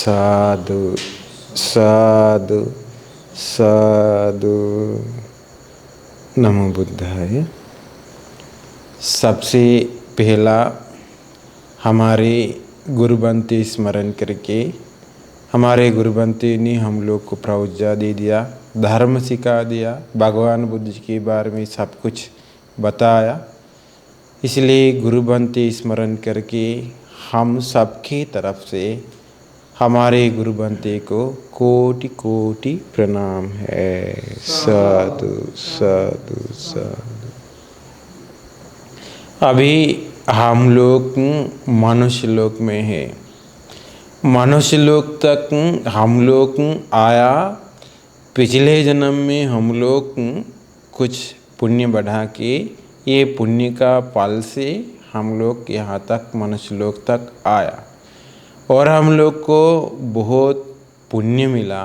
साधु साधु साधु। नमो बुद्धाय। सबसे पहला हमारे गुरुबंते स्मरण करके, हमारे गुरुबंते ने हम लोग को प्रवज्जा दे दिया, धर्म सिखा दिया, भगवान बुद्ध जी के बारे में सब कुछ बताया। इसलिए गुरुबंते स्मरण करके हम सबकी तरफ से हमारे गुरुबंते को कोटि कोटि प्रणाम है। साधु साधु साधु। अभी हम लोग मनुष्य लोक में है। मनुष्य लोक तक हम लोग आया। पिछले जन्म में हम लोग कुछ पुण्य बढ़ा के, ये पुण्य का फल से हम लोग यहाँ तक मनुष्य लोक तक आया और हम लोग को बहुत पुण्य मिला।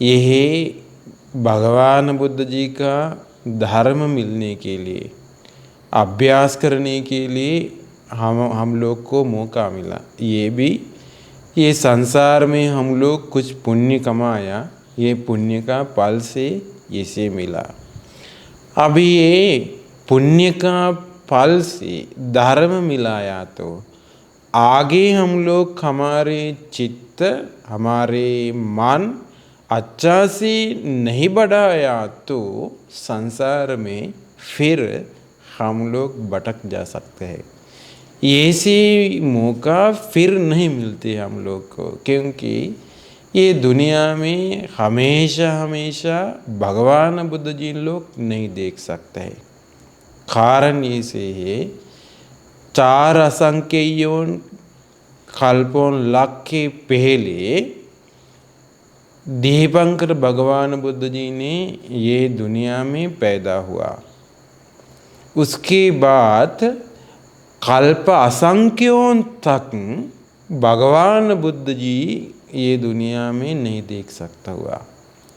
यही भगवान बुद्ध जी का धर्म मिलने के लिए, अभ्यास करने के लिए हम लोग को मौका मिला। ये संसार में हम लोग कुछ पुण्य कमाया, ये पुण्य का फल से इसे मिला। अभी ये पुण्य का फल से धर्म मिलाया तो आगे हम लोग हमारे चित्त, हमारे मन अच्छा से नहीं बढ़ाया तो संसार में फिर हम लोग भटक जा सकते हैं। ऐसे मौका फिर नहीं मिलते हम लोग को, क्योंकि ये दुनिया में हमेशा हमेशा भगवान बुद्ध जी लोग नहीं देख सकते हैं। कारण ऐसे है, 4 असंख्यों कल्पों लाख के पहले दीपंकर भगवान बुद्ध जी ने ये दुनिया में पैदा हुआ। उसके बाद कल्प असंख्यों तक भगवान बुद्ध जी ये दुनिया में नहीं देख सकता हुआ।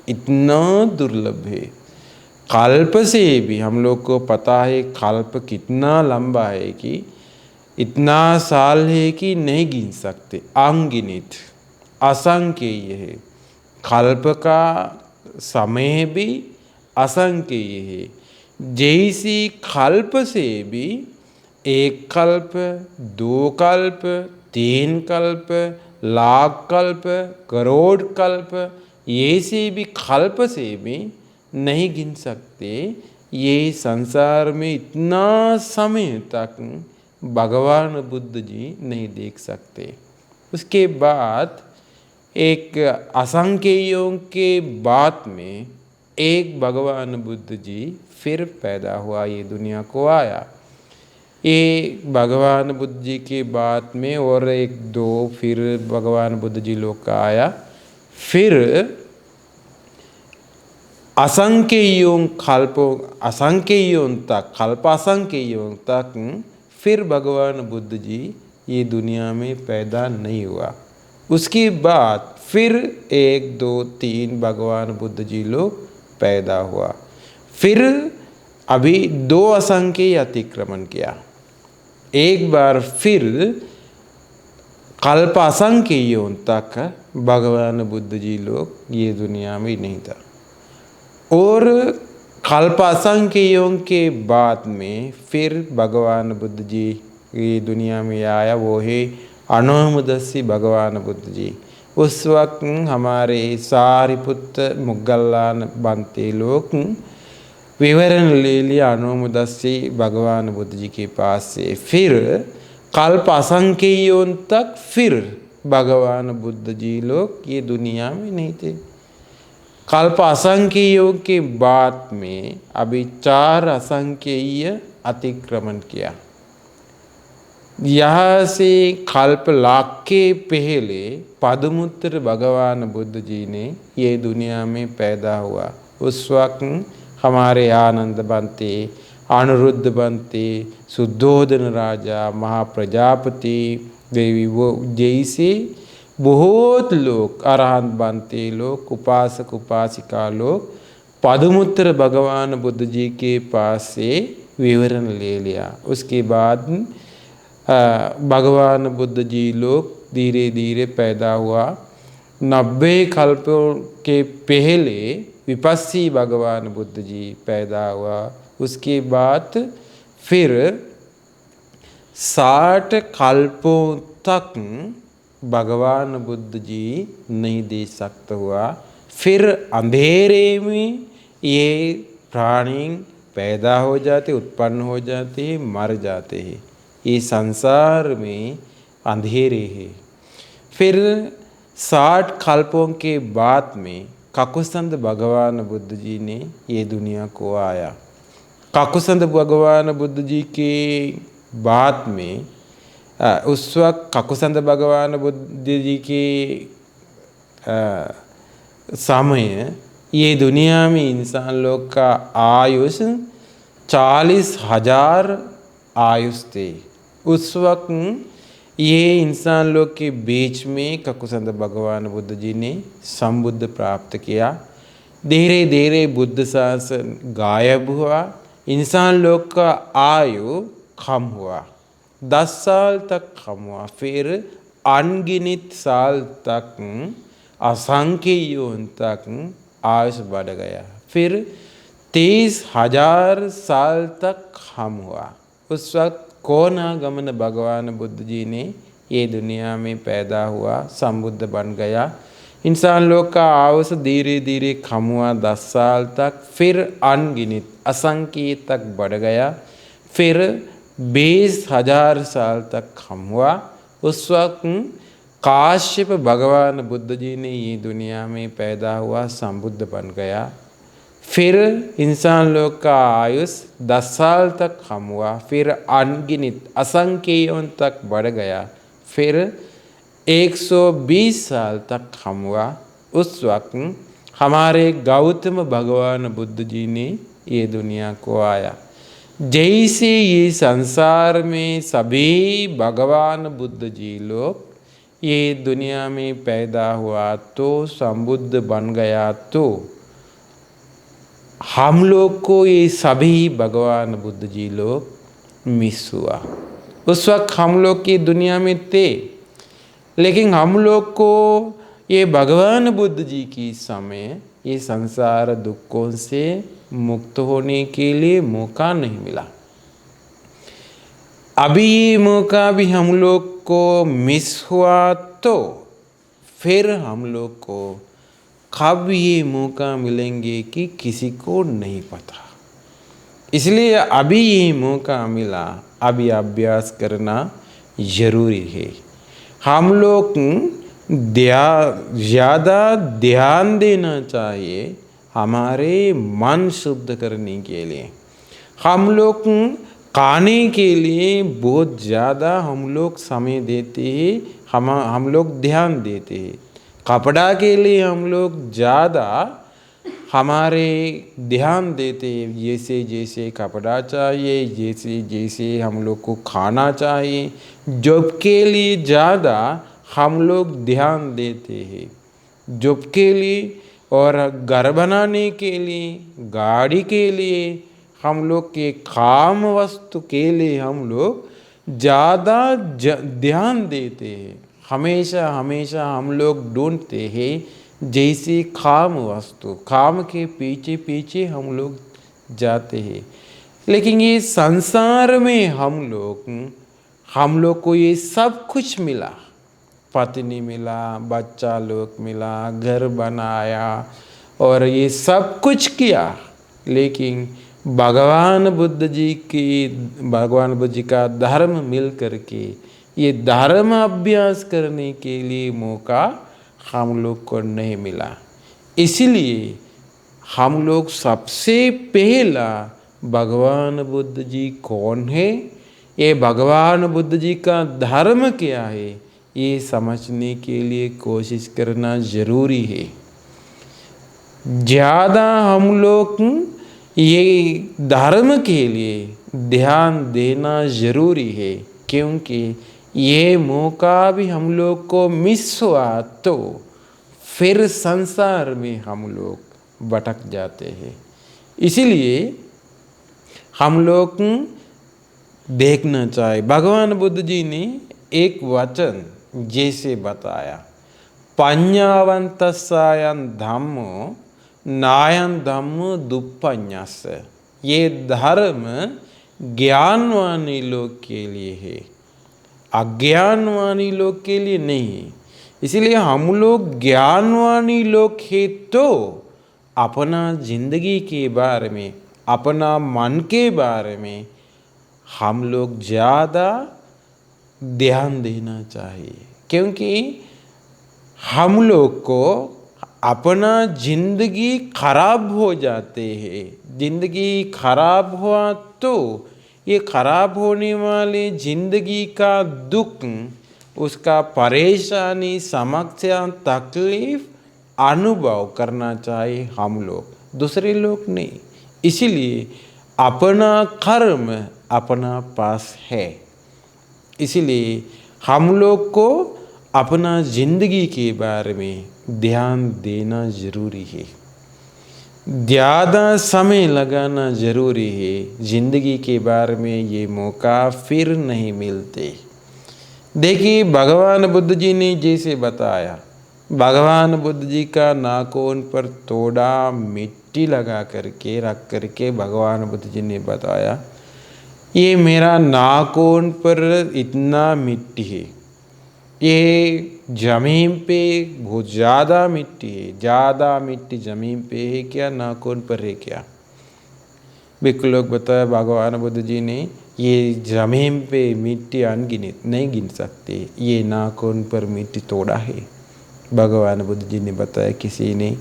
इतना दुर्लभ है। कल्प से भी हम लोग को पता है कल्प कितना लंबा है, कि इतना साल है कि नहीं गिन सकते, अनगिनत असंख्य है। कल्प का समय भी असंख्य है। जैसी कल्प से भी 1 कल्प, 2 कल्प, 3 कल्प, लाख कल्प, करोड़ कल्प, ऐसे भी कल्प से भी नहीं गिन सकते। ये संसार में इतना समय तक भगवान बुद्ध जी नहीं देख सकते। उसके बाद एक असंख्यों के बाद में एक भगवान बुद्ध जी फिर पैदा हुआ, ये दुनिया को आया। ये भगवान बुद्ध जी के बाद में और 1-2 फिर भगवान बुद्ध जी लोग का आया। फिर असंख्यों कल्पों, असंख्यों तक, कल्प असंख्यों तक फिर भगवान बुद्ध जी ये दुनिया में पैदा नहीं हुआ। उसके बाद फिर 1-2-3 भगवान बुद्ध जी लोग पैदा हुआ। फिर अभी 2 असंख्य अतिक्रमण किया। एक बार फिर कल्प असंख्यों तक भगवान बुद्ध जी लोग ये दुनिया में नहीं था। और कल्प असंख्यों के बाद में फिर भगवान बुद्ध जी ये दुनिया में आया, वो है अनोमदसी भगवान बुद्ध जी। उस वक्त हमारे सारिपुत्र मुगल्लान बनते लोग विवरण ले लिया अनोमदसी भगवान बुद्ध जी के पास से। फिर कल्प असंख्यों तक फिर भगवान बुद्ध जी लोग ये दुनिया में नहीं थे। कल्प असंख्यों के बाद में अभी 4 असंख्य अतिक्रमण किया। यहाँ से कल्प लाख के पहले पद्मपुत्र भगवान बुद्ध जी ने ये दुनिया में पैदा हुआ। उस वक्त हमारे आनंद बनते, अनिरुद्ध बनते, शुद्धोधन राजा, महाप्रजापति देवी, वो जैसे बहुत लोग अरहंत बनते लोग, उपासक उपासिका लोग पद्मपुत्र भगवान बुद्ध जी के पास से विवरण ले लिया। उसके बाद भगवान बुद्ध जी लोग धीरे धीरे पैदा हुआ। 90 कल्पों के पहले विपस्सी भगवान बुद्ध जी पैदा हुआ। उसके बाद फिर 60 कल्पों तक भगवान बुद्ध जी नहीं दे सकता हुआ। फिर अंधेरे में ये प्राणी पैदा हो जाते, उत्पन्न हो जाते हैं, मर जाते हैं। ये संसार में अंधेरे है। फिर 60 कल्पों के बाद में काकुसंद भगवान बुद्ध जी ने ये दुनिया को आया। काकुसंद भगवान बुद्ध जी के बाद में उस वक्त काकुसंद भगवान बुद्ध जी के समय ये दुनिया में इंसान लोग का आयुष 40,000 आयुष थे। उस वक्त ये इंसान लोग के बीच में काकुसंद भगवान बुद्ध जी ने संबुद्ध प्राप्त किया। धीरे धीरे बुद्ध शासन गायब हुआ। इंसान लोग का आयु कम हुआ, 10 साल तक कम हुआ। फिर अनगिनत साल तक, असंख्य युग तक आयुष बढ़ गया। फिर 30,000 साल तक कम हुआ। उस वक्त कोणागमन भगवान बुद्ध जी ने ये दुनिया में पैदा हुआ, संबुद्ध बन गया। इंसान लोग का आयुष धीरे धीरे कम हुआ 10 साल तक। फिर अनगिनत असंख्य तक बढ़ गया। फिर 20,000 साल तक कम हुआ। उस वक्त काश्यप भगवान बुद्ध जी ने ये दुनिया में पैदा हुआ, संबुद्ध बन गया। फिर इंसान लोग का आयुष 10 साल तक कम हुआ। फिर अनगिनत असंख्यों तक बढ़ गया। फिर 120 साल तक कम हुआ। उस वक्त हमारे गौतम भगवान बुद्ध जी ने ये दुनिया को आया। जैसे ये संसार में सभी भगवान बुद्ध जी लोग ये दुनिया में पैदा हुआ तो संबुद्ध बन गया, तो हम लोग को ये सभी भगवान बुद्ध जी लोग मिस हुआ। उस वक्त हम लोग की दुनिया में थे, लेकिन हम लोग को ये भगवान बुद्ध जी की समय ये संसार दुखों से मुक्त होने के लिए मौका नहीं मिला। अभी ये मौका भी हम लोग को मिस हुआ, तो फिर हम लोग को कब ये मौका मिलेंगे कि किसी को नहीं पता। इसलिए अभी ये मौका मिला, अभी अभ्यास करना जरूरी है। हम लोग ज़्यादा ध्यान देना चाहिए हमारे मन शुद्ध करने के लिए। हम लोग खाने के लिए बहुत ज़्यादा हम लोग समय देते हैं, हम लोग ध्यान देते हैं। कपड़ा के लिए हम लोग ज़्यादा हमारे ध्यान देते हैं, जैसे जैसे कपड़ा चाहिए, जैसे जैसे हम लोग को खाना चाहिए। जॉब के लिए ज़्यादा हम लोग ध्यान देते हैं, जॉब के लिए और घर बनाने के लिए, गाड़ी के लिए, हम लोग के काम वस्तु के लिए हम लोग ज़्यादा ध्यान देते हैं। हमेशा हमेशा हम लोग ढूंढते हैं जैसे काम वस्तु, काम के पीछे पीछे हम लोग जाते हैं। लेकिन ये संसार में हम लोग को ये सब कुछ मिला, पत्नी मिला, बच्चा लोग मिला, घर बनाया और ये सब कुछ किया, लेकिन भगवान बुद्ध जी का धर्म मिल करके ये धर्म अभ्यास करने के लिए मौका हम लोग को नहीं मिला। इसलिए हम लोग सबसे पहला भगवान बुद्ध जी कौन है, ये भगवान बुद्ध जी का धर्म क्या है, ये समझने के लिए कोशिश करना ज़रूरी है। ज़्यादा हम लोग ये धर्म के लिए ध्यान देना ज़रूरी है, क्योंकि ये मौका भी हम लोग को मिस हुआ तो फिर संसार में हम लोग भटक जाते हैं। इसीलिए हम लोग देखना चाहिए। भगवान बुद्ध जी ने एक वचन जैसे बताया, पඤ्ඤावन्तस्यायं धम्मो नायं धम्मो दुप्पඤ्ඤस्। ये धर्म ज्ञानवानी लोग के लिए है, अज्ञानवानी लोग के लिए नहीं है। इसीलिए हम लोग ज्ञानवानी लोग हैं तो अपना जिंदगी के बारे में, अपना मन के बारे में हम लोग ज़्यादा ध्यान देना चाहिए। क्योंकि हम लोग को अपना जिंदगी खराब हो जाते हैं। जिंदगी खराब हुआ तो ये खराब होने वाले जिंदगी का दुख, उसका परेशानी, समस्या, तकलीफ अनुभव करना चाहिए हम लोग, दूसरे लोग नहीं। इसीलिए अपना कर्म अपना पास है। इसीलिए हम लोग को अपना जिंदगी के बारे में ध्यान देना ज़रूरी है, ज़्यादा समय लगाना ज़रूरी है। ज़िंदगी के बारे में ये मौका फिर नहीं मिलते। देखिए भगवान बुद्ध जी ने जैसे बताया, भगवान बुद्ध जी का नाखून पर थोड़ा मिट्टी लगा करके रख करके भगवान बुद्ध जी ने बताया, ये मेरा नाखून पर इतना मिट्टी है, ये ज़मीन पे बहुत ज़्यादा मिट्टी है, ज़्यादा मिट्टी ज़मीन पे है क्या, नाखून पर है क्या? बिल्कुल लोग बताया भगवान बुद्ध जी ने, ये ज़मीन पे मिट्टी अनगिनत नहीं गिन सकते, ये नाखून पर मिट्टी थोड़ा है। भगवान बुद्ध जी ने बताया, किसी ने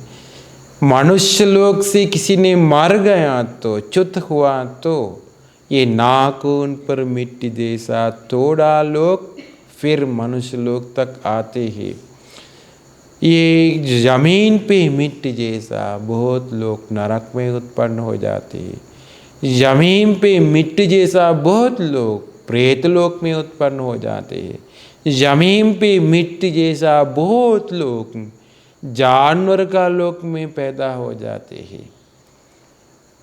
मनुष्य लोग से किसी ने मर गया तो, च्युत हुआ तो ये नाखून पर मिट्टी जैसा थोड़ा लोग फिर मनुष्य लोग तक आते हैं। ये जमीन पे मिट्टी जैसा बहुत लोग नरक में उत्पन्न हो जाते हैं। जमीन पे मिट्टी जैसा बहुत लोग प्रेत लोक में उत्पन्न हो जाते हैं। जमीन पे मिट्टी जैसा बहुत लोग जानवर का लोक में पैदा हो जाते हैं।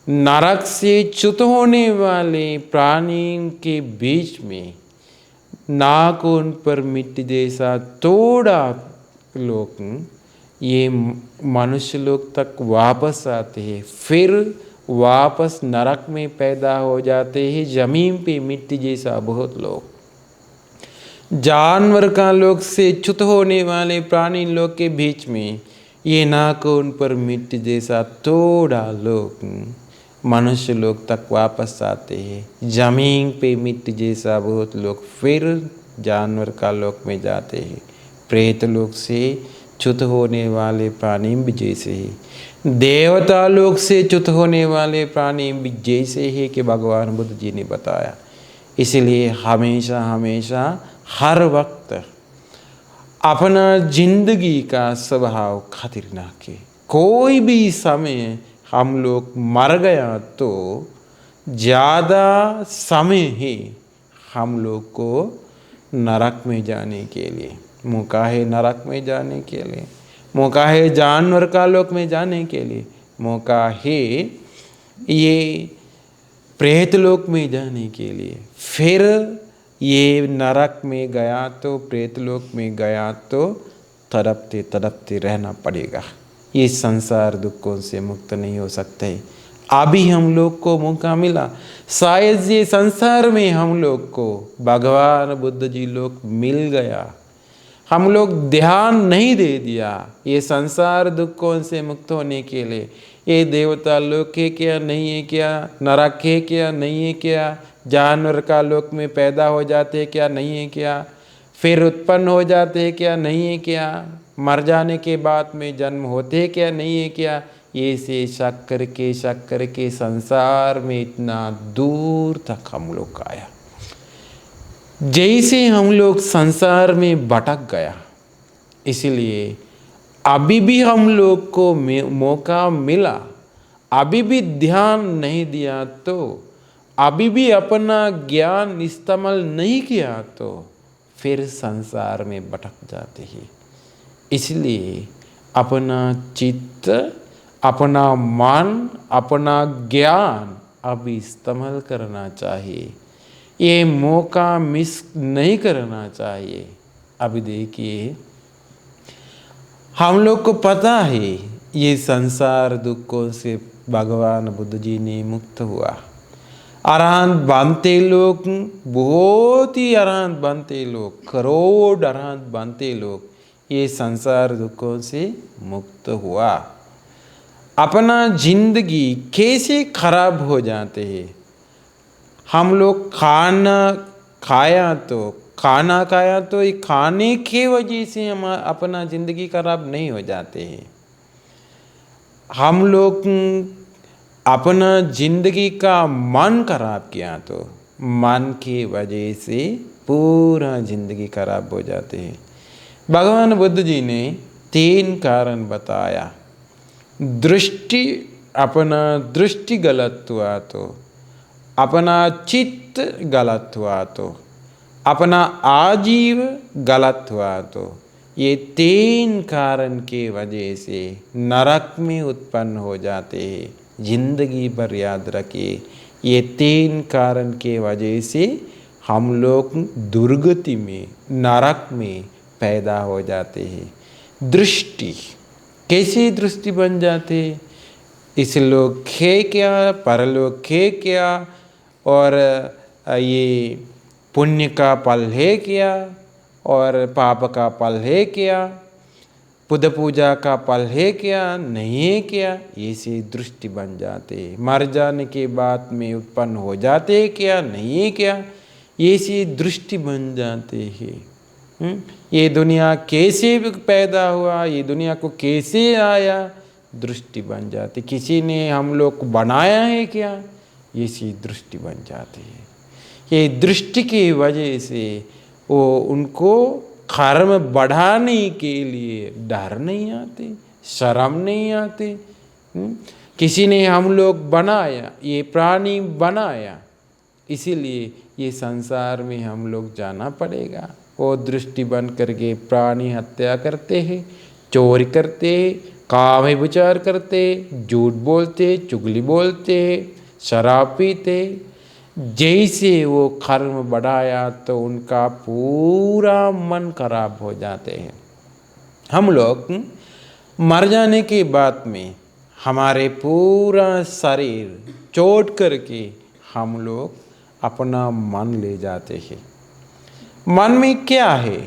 नरक से च्युत होने वाले प्राणी के बीच में नाखून पर मिट्टी जैसा थोड़ा लोग ये मनुष्य लोग तक वापस आते हैं, फिर वापस नरक में पैदा हो जाते हैं। जमीन पे मिट्टी जैसा बहुत लोग जानवर का लोग से च्युत होने वाले प्राणी लोग के बीच में ये नाखून पर मिट्टी जैसा थोड़ा लोग मनुष्य लोग तक वापस आते हैं। जमीन पे मिट्टी जैसा बहुत लोग फिर जानवर का लोक में जाते हैं। प्रेत लोक से च्युत होने वाले प्राणी भी जैसे ही, देवता लोक से च्युत होने वाले प्राणी भी जैसे ही कि भगवान बुद्ध जी ने बताया। इसलिए हमेशा हमेशा हर वक्त अपना जिंदगी का स्वभाव खतरनाक है। कोई भी समय हम लोग मर गया तो ज़्यादा समय ही हम लोग को नरक में जाने के लिए मौका है, नरक में जाने के लिए मौका है, जानवर का लोक में जाने के लिए मौका है, ये प्रेत लोक में जाने के लिए। फिर ये नरक में गया तो, प्रेत लोक में गया तो तड़पते तड़पते रहना पड़ेगा। ये संसार दुखों से मुक्त नहीं हो सकते। अभी हम लोग को मौका मिला, शायद ये संसार में हम लोग को भगवान बुद्ध जी लोग मिल गया, हम लोग ध्यान नहीं दे दिया ये संसार दुखों से मुक्त होने के लिए। ये देवता लोक है क्या, नहीं है क्या, नरक है क्या, नहीं है क्या, जानवर का लोक में पैदा हो जाते हैं क्या, नहीं है क्या, फिर उत्पन्न हो जाते हैं क्या, नहीं है क्या, मर जाने के बाद में जन्म होते हैं क्या, नहीं है क्या, ये से शक करके संसार में इतना दूर तक हम लोग आया। जैसे हम लोग संसार में भटक गया, इसलिए अभी भी हम लोग को मौका मिला, अभी भी ध्यान नहीं दिया तो, अभी भी अपना ज्ञान इस्तेमाल नहीं किया तो फिर संसार में भटक जाते हैं। इसलिए अपना चित्त, अपना मन, अपना ज्ञान अभी इस्तेमाल करना चाहिए। ये मौका मिस नहीं करना चाहिए। अभी देखिए, हम लोग को पता है ये संसार दुखों से भगवान बुद्ध जी ने मुक्त हुआ। अरहंत बनते लोग, बहुत ही अरहंत बनते लोग, करोड़ अरहंत बनते लोग, ये संसार दुखों से मुक्त हुआ। अपना जिंदगी कैसे खराब हो जाते हैं। हम लोग खाना खाया तो ये खाने की वजह से हम अपना जिंदगी खराब नहीं हो जाते हैं। हम लोग अपना जिंदगी का मन खराब किया तो मन की वजह से पूरा जिंदगी खराब हो जाते हैं। भगवान बुद्ध जी ने 3 कारण बताया। अपना दृष्टि गलत हुआ तो, अपना चित्त गलत हुआ तो, अपना आजीव गलत हुआ तो, ये 3 कारण के वजह से नरक में उत्पन्न हो जाते हैं। जिंदगी भर याद रखिए, ये 3 कारण के वजह से हम लोग दुर्गति में, नरक में पैदा हो जाते हैं। दृष्टि, कैसी दृष्टि बन जाते, इस लोक है क्या, परलोक है क्या, और ये पुण्य का फल है क्या और पाप का फल है क्या, बुद्ध पूजा का फल है क्या, नहीं है क्या, ऐसी दृष्टि बन जाते। मर जाने के बाद में उत्पन्न हो जाते क्या, नहीं है क्या, ऐसी दृष्टि बन जाते हैं। ये दुनिया कैसे पैदा हुआ, ये दुनिया को कैसे आया, दृष्टि बन जाती। किसी ने हम लोग को बनाया है क्या, ऐसी दृष्टि बन जाती है। ये दृष्टि की वजह से वो उनको कर्म बढ़ाने के लिए डर नहीं आते, शर्म नहीं आते। किसी ने हम लोग बनाया, ये प्राणी बनाया, इसीलिए ये संसार में हम लोग जाना पड़ेगा। वो दृष्टि बन करके प्राणी हत्या करते हैं, चोरी करते हैं, काम विचार करते, झूठ बोलते, चुगली बोलते, शराब पीते। जैसे वो कर्म बढ़ाया तो उनका पूरा मन खराब हो जाते हैं। हम लोग मर जाने के बाद में हमारे पूरा शरीर चोट करके हम लोग अपना मन ले जाते हैं। मन में क्या है,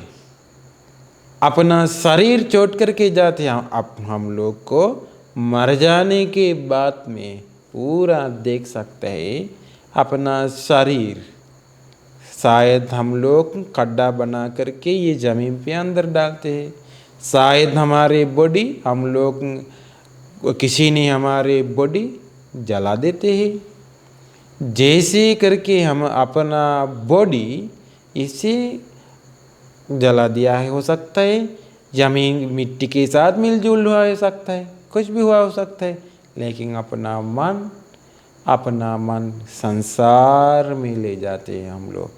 अपना शरीर चोट करके जाते हैं। अब हम लोग को मर जाने के बाद में पूरा देख सकते हैं अपना शरीर। शायद हम लोग खड्डा बना करके ये ज़मीन पे अंदर डालते हैं। शायद हमारे बॉडी, हम लोग किसी ने हमारे बॉडी जला देते हैं। जैसे करके हम अपना बॉडी इसे जला दिया है, हो सकता है जमीन मिट्टी के साथ मिलजुल हुआ हो सकता है, कुछ भी हुआ हो सकता है। लेकिन अपना मन संसार में ले जाते हैं हम लोग।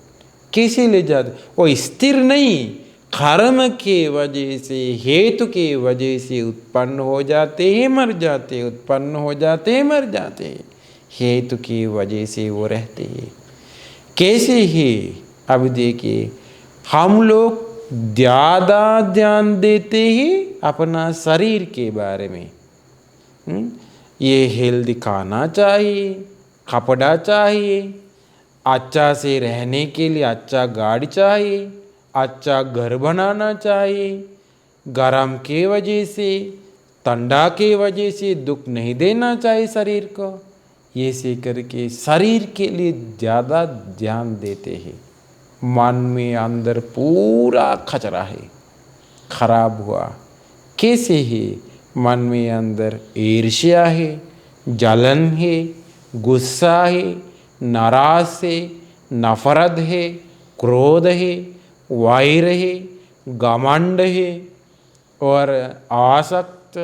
कैसे ले जाते, वो स्थिर नहीं, कर्म के वजह से, हेतु के वजह से उत्पन्न हो जाते हैं, मर जाते, उत्पन्न हो जाते हैं, मर जाते हैं। हेतु की वजह से वो रहते हैं। कैसे ही, अब देखिए, हम लोग ज़्यादा ध्यान देते हैं अपना शरीर के बारे में। ये हेल्दी खाना चाहिए, कपड़ा चाहिए, अच्छा से रहने के लिए अच्छा गाड़ी चाहिए, अच्छा घर बनाना चाहिए, गरम के वजह से, ठंडा के वजह से दुख नहीं देना चाहिए शरीर को। ये से करके शरीर के लिए ज़्यादा ध्यान देते हैं। मन में अंदर पूरा कचरा है, खराब हुआ। कैसे है, मन में अंदर ईर्ष्या है, जलन है, गुस्सा है, नाराज है, नफरत है, क्रोध है, वैर है, घमंड है और आसक्त,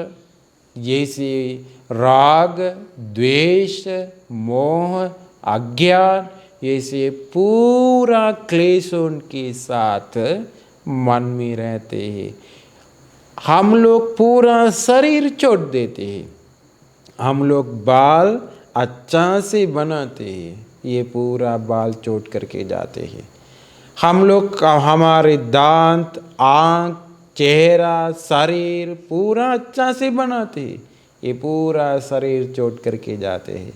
जैसे राग, द्वेष, मोह, अज्ञान, ऐसे पूरा क्लेशों के साथ मन में रहते हैं। हम लोग पूरा शरीर चोट देते हैं। हम लोग बाल अच्छा से बनाते हैं, ये पूरा बाल चोट करके जाते हैं। हम लोग का हमारे दांत, आँख, चेहरा, शरीर पूरा अच्छा से बनाते हैं, ये पूरा शरीर चोट करके जाते हैं।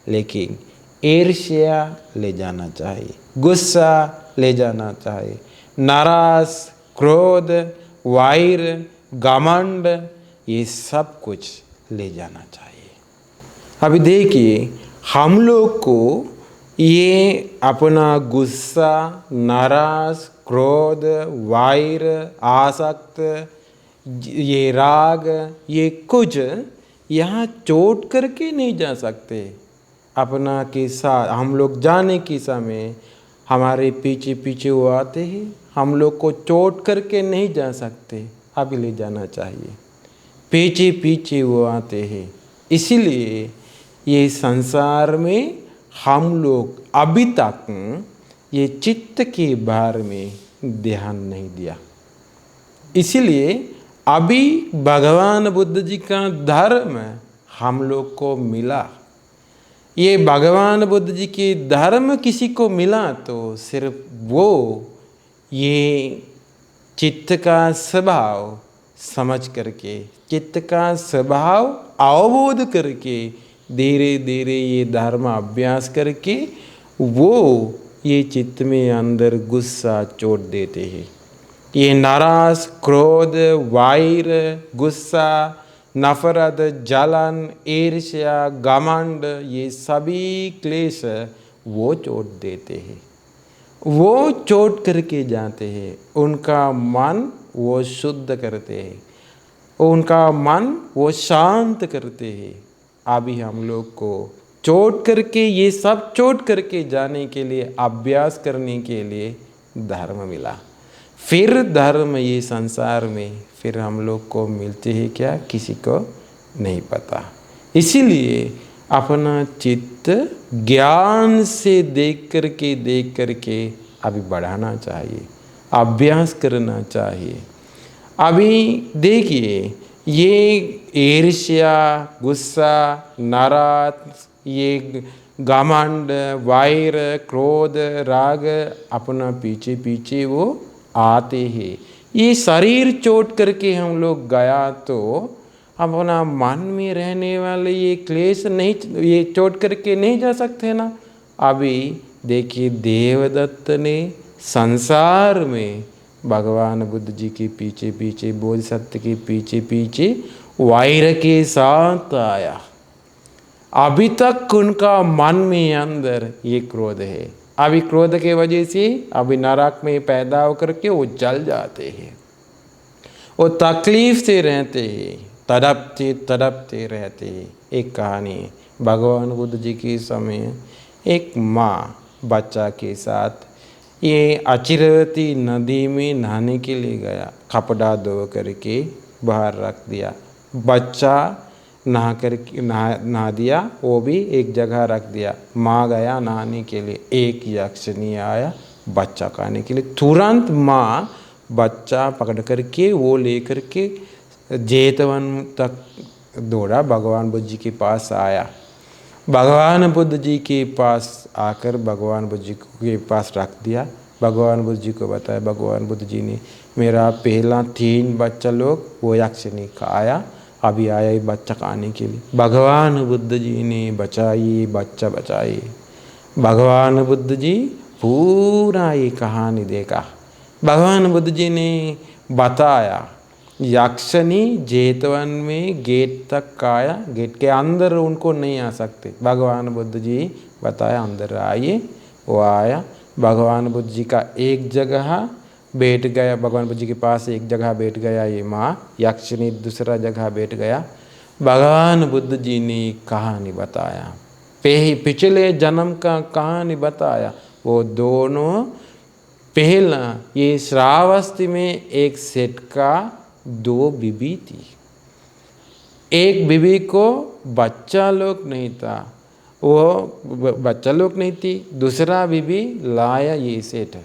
लेकिन ईर्ष्या ले जाना चाहिए, गुस्सा ले जाना चाहिए, नाराज, क्रोध, वैर, घमंड, ये सब कुछ ले जाना चाहिए। अभी देखिए, हम लोग को ये अपना गुस्सा, नाराज, क्रोध, वैर, आसक्त, ये राग, ये कुछ यहाँ चोट करके नहीं जा सकते। अपना किस्सा हम लोग जाने की समय हमारे पीछे पीछे वो आते हैं, हम लोग को चोट करके नहीं जा सकते, अभी ले जाना चाहिए। पीछे पीछे वो आते हैं, इसीलिए ये संसार में हम लोग अभी तक ये चित्त के बारे में ध्यान नहीं दिया। इसीलिए अभी भगवान बुद्ध जी का धर्म हम लोग को मिला। ये भगवान बुद्ध जी के धर्म किसी को मिला तो सिर्फ वो ये चित्त का स्वभाव समझ करके, चित्त का स्वभाव अवबोध करके, धीरे धीरे ये धर्म अभ्यास करके वो ये चित्त में अंदर गुस्सा चोट देते हैं। ये नाराज, क्रोध, वैर, गुस्सा, नफरत, जलन, ईर्ष्या, घमंड, ये सभी क्लेश वो चोट देते हैं, वो चोट करके जाते हैं। उनका मन वो शुद्ध करते हैं, उनका मन वो शांत करते हैं। अभी हम लोग को चोट करके, ये सब चोट करके जाने के लिए, अभ्यास करने के लिए धर्म मिला। फिर धर्म ये संसार में फिर हम लोग को मिलते हैं क्या, किसी को नहीं पता। इसीलिए अपना चित्त ज्ञान से देख करके अभी बढ़ाना चाहिए, अभ्यास करना चाहिए। अभी देखिए, ये ईर्ष्या, गुस्सा, नाराज, ये घमंड, वैर, क्रोध, राग अपना पीछे पीछे वो आते हैं। ये शरीर चोट करके हम लोग गया तो अपना मन में रहने वाले ये क्लेश नहीं, ये चोट करके नहीं जा सकते ना। अभी देखिए, देवदत्त ने संसार में भगवान बुद्ध जी के पीछे पीछे, बोधिसत्व के पीछे पीछे वैर के साथ आया। अभी तक उनका मन में अंदर ये क्रोध है, अभी क्रोध के वजह से अभी नरक में पैदा होकर के वो जल जाते हैं, वो तकलीफ से रहते हैं, तड़पते रहते हैं। एक कहानी है, भगवान बुद्ध जी के समय एक माँ बच्चा के साथ ये अचिरवती नदी में नहाने के लिए गया, कपड़ा धो करके बाहर रख दिया, बच्चा नहा दिया, वो भी एक जगह रख दिया। माँ गया नहाने के लिए, एक यक्षिणी आया बच्चा खाने के लिए। तुरंत माँ बच्चा पकड़ करके वो लेकर के जेतवन तक दौड़ा, भगवान बुद्ध जी के पास आया। भगवान बुद्ध जी के पास आकर भगवान बुद्ध जी के पास रख दिया। भगवान बुद्ध जी को बताया, भगवान बुद्ध जी ने मेरा पहला 3 बच्चा लोग वो यक्षिणी खाया, अभी आया ये बच्चा खाने के लिए। भगवान बुद्ध जी ने बचाई, बच्चा बचाई। भगवान बुद्ध जी पूरा ये कहानी देखा। भगवान बुद्ध जी ने बताया, यक्षिणी जेतवन में गेट तक आया, गेट के अंदर उनको नहीं आ सकते। भगवान बुद्ध जी बताया अंदर आइए, वो आया। भगवान बुद्ध जी का एक जगह बैठ गया, भगवान बुद्ध जी के पास एक जगह बैठ गया ये माँ, यक्षिणी दूसरा जगह बैठ गया। भगवान बुद्ध जी ने कहानी बताया, पिछले जन्म का कहानी बताया। वो दोनों पहला ये श्रावस्ती में एक सेठ का 2 बीबी थी। एक बीबी को बच्चा लोग नहीं था, वो बच्चा लोग नहीं थी। दूसरा बीबी लाया ये सेठ,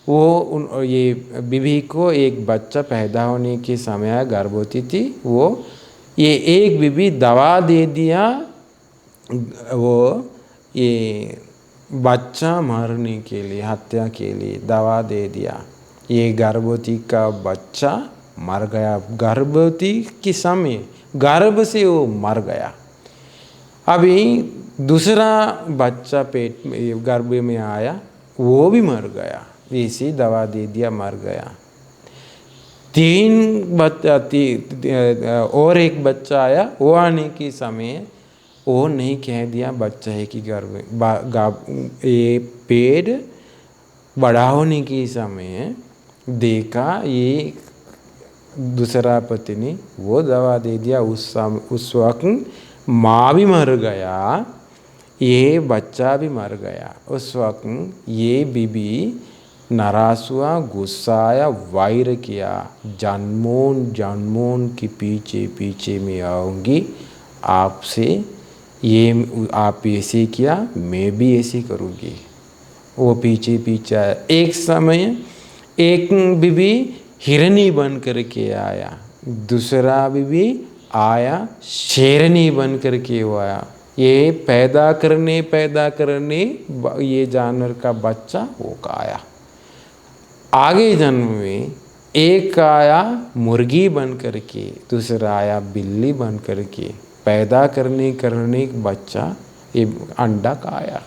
वो ये बीबी को एक बच्चा पैदा होने के समय गर्भवती थी। वो ये एक बीबी दवा दे दिया, वो ये बच्चा मारने के लिए, हत्या के लिए दवा दे दिया। ये गर्भवती का बच्चा मर गया, गर्भवती के समय गर्भ से वो मर गया। अभी दूसरा बच्चा पेट में गर्भ में आया, वो भी मर गया, इसी दवा दे दिया, मर गया। और एक बच्चा आया, वो आने के समय वो नहीं कह दिया बच्चा है कि गर्भ ये पेट बड़ा होने के समय देखा ये दूसरा पत्नी, वो दवा दे दिया। उस वक्त माँ भी मर गया, ये बच्चा भी मर गया। उस वक्त ये बीबी नाराज हुआ, गुस्सा आया, वायर किया, जन्मों के पीछे पीछे मैं आऊँगी आपसे, ये आप ऐसे किया मैं भी ऐसे करूँगी। वो पीछे पीछे आया। एक समय एक बीबी हिरनी बन करके आया, दूसरा बीबी आया शेरनी बन करके वो आया। ये पैदा करने ये जानवर का बच्चा वो का आया। आगे जन्म में एक आया मुर्गी बन करके, दूसरा आया बिल्ली बन करके, पैदा करने बच्चा ये अंडा का आया।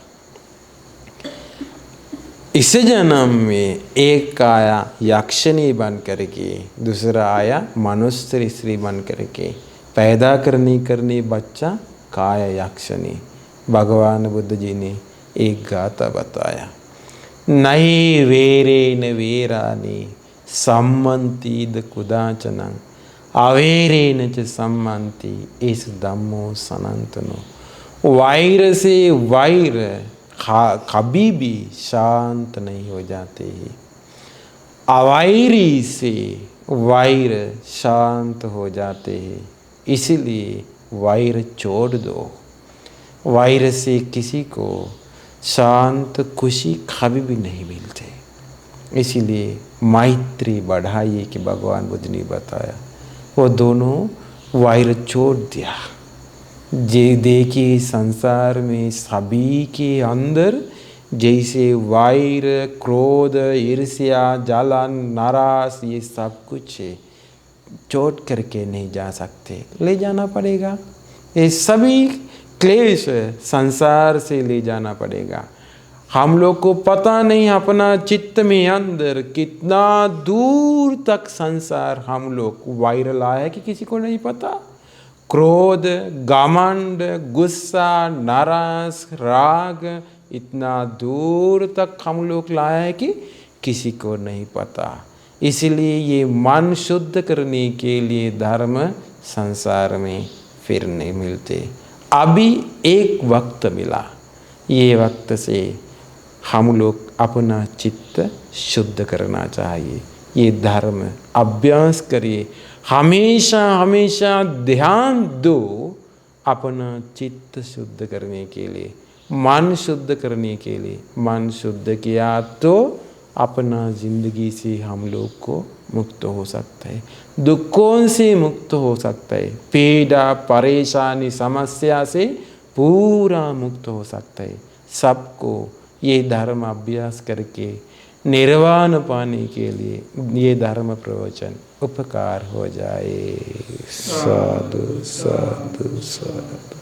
इस जन्म में एक आया यक्षिणी बन करके, दूसरा आया मनुष्य स्त्री बन करके, पैदा करने बच्चा काया यक्षिणी। भगवान बुद्ध जी ने एक गाथा बताया, नहीं वेरे न वेरानि सम्मन्ति कुदाचन अवेरे न च सम्मन्ति इस धम्मो सनातनो। वायर से वायर कभी भी शांत नहीं हो जाते हैं, अवायरी से वायर शांत हो जाते हैं। इसलिए वायर छोड़ दो। वायर से किसी को शांत खुशी कभी भी नहीं मिलते। इसीलिए मैत्री बढ़ाइए कि भगवान बुद्ध ने बताया। वो दोनों वायर छोड़ दिया। जे देखिए संसार में सभी के अंदर जैसे वायर, क्रोध, ईर्ष्या, जलन, नाराज, ये सब कुछ है, चोट करके नहीं जा सकते, ले जाना पड़ेगा। ये सभी क्लेश संसार से ले जाना पड़ेगा। हम लोग को पता नहीं अपना चित्त में अंदर कितना दूर तक संसार हम लोग वायरल आया है कि किसी को नहीं पता। क्रोध, घमंड, गुस्सा, नाराज, राग इतना दूर तक हम लोग लाया है कि किसी को नहीं पता। इसलिए ये मन शुद्ध करने के लिए धर्म संसार में फिर नहीं मिलते। अभी एक वक्त मिला, ये वक्त से हम लोग अपना चित्त शुद्ध करना चाहिए। ये धर्म अभ्यास करिए, हमेशा हमेशा ध्यान दो अपना चित्त शुद्ध करने के लिए, मन शुद्ध करने के लिए। मन शुद्ध किया तो अपना जिंदगी से हम लोग को मुक्त हो सकता है, दुखों से मुक्त हो सकता है, पीड़ा, परेशानी, समस्या से पूरा मुक्त हो सकता है। सबको ये धर्म अभ्यास करके निर्वाण पाने के लिए ये धर्म प्रवचन उपकार हो जाए। साधु साधु साधु।